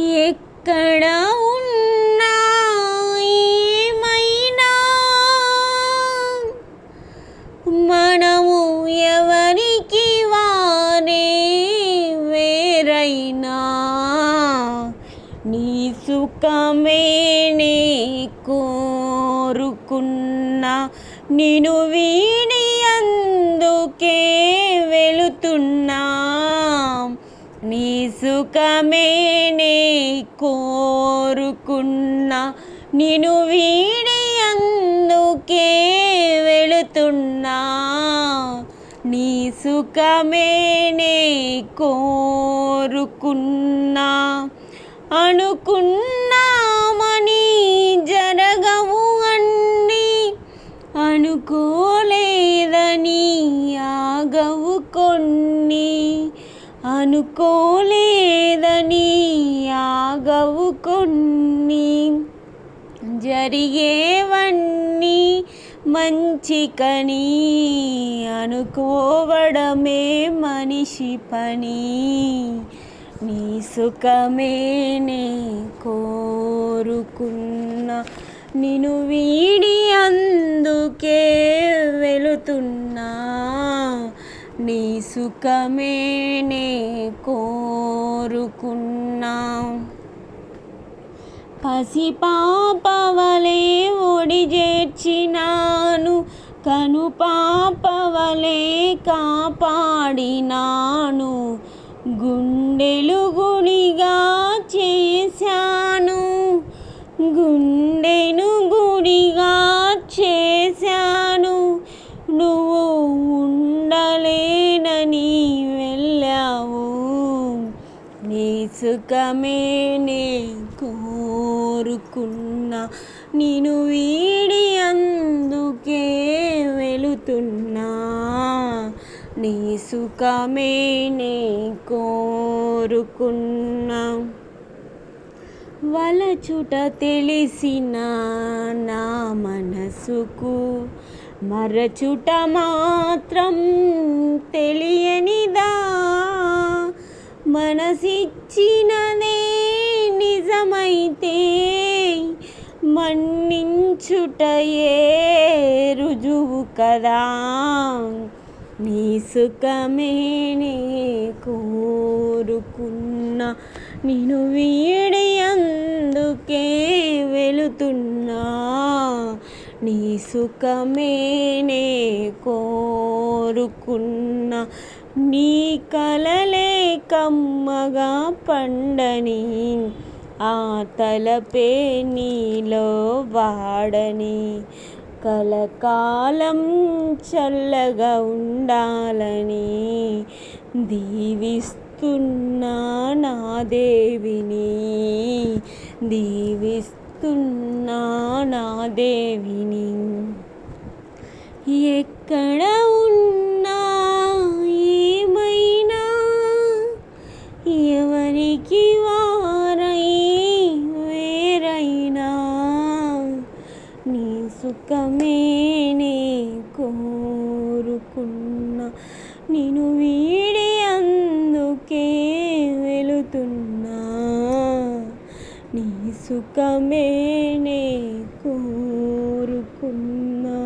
ఎక్కడ ఉన్నా ఏమైనా మనము ఎవరికి వారే వేరైనా నీ సుఖమే నే కోరుకున్నా నిన్ను వీడి అందుకే వెళుతున్నా నీ సుఖమే నే కోరుకున్నా నిన్ను వీడి అందుకే వెళుతున్నా నీ సుఖమే నే కోరుకున్నా అనుకున్నామని జరగవు అన్నీ అనుకోలేదని ఆగవు కొన్ని అనుకోలేదని ఆగవు కొన్ని జరిగేవన్నీ మంచికని అనుకోవడమే మనిషి పని నీ సుఖమే నే కోరుకున్నా నిన్ను వీడి అందుకే వెళుతున్నా నీ సుఖమే నే కోరుకున్నా పసిపాపవలే ఒడి చేర్చినాను కనుపాపవలే కాపాడినాను గుండెలు గుడిగా చేశాను గుండెను గుడిగా చేశాను నువ్వు ఉండలేనని వెళ్ళావు నీ సుఖమే నే కోరుకున్నా నిన్ను వీడి అందుకే వెళుతున్నా నీ సుఖమే నే కోరుకున్నా వలచుట తెలిసిన నా మనసుకు మరచుట మాత్రం తెలియనిదా మనసిచ్చినదే నిజమైతే మన్నించుటయే రుజువు కదా నీ సుఖమే నే కోరుకున్నా నిన్ను వీడి అందుకే వెళుతున్నా నీ సుఖమే నే కోరుకున్నా నీ కలలే కమ్మగా పండని ఆ తలపే నీలో వాడని కలకాలం చల్లగా ఉండాలని దీవిస్తున్నా నా దేవిని దీవిస్తున్నా నా దేవిని ఎక్కడ ఉన్నా ఏమైనా ఎవరికి వారై వేరైనా నీ సుఖమే నే కోరుకున్నా నిన్ను వీడి అందుకే వెళుతున్నా నీ సుఖమే నే కోరుకున్నా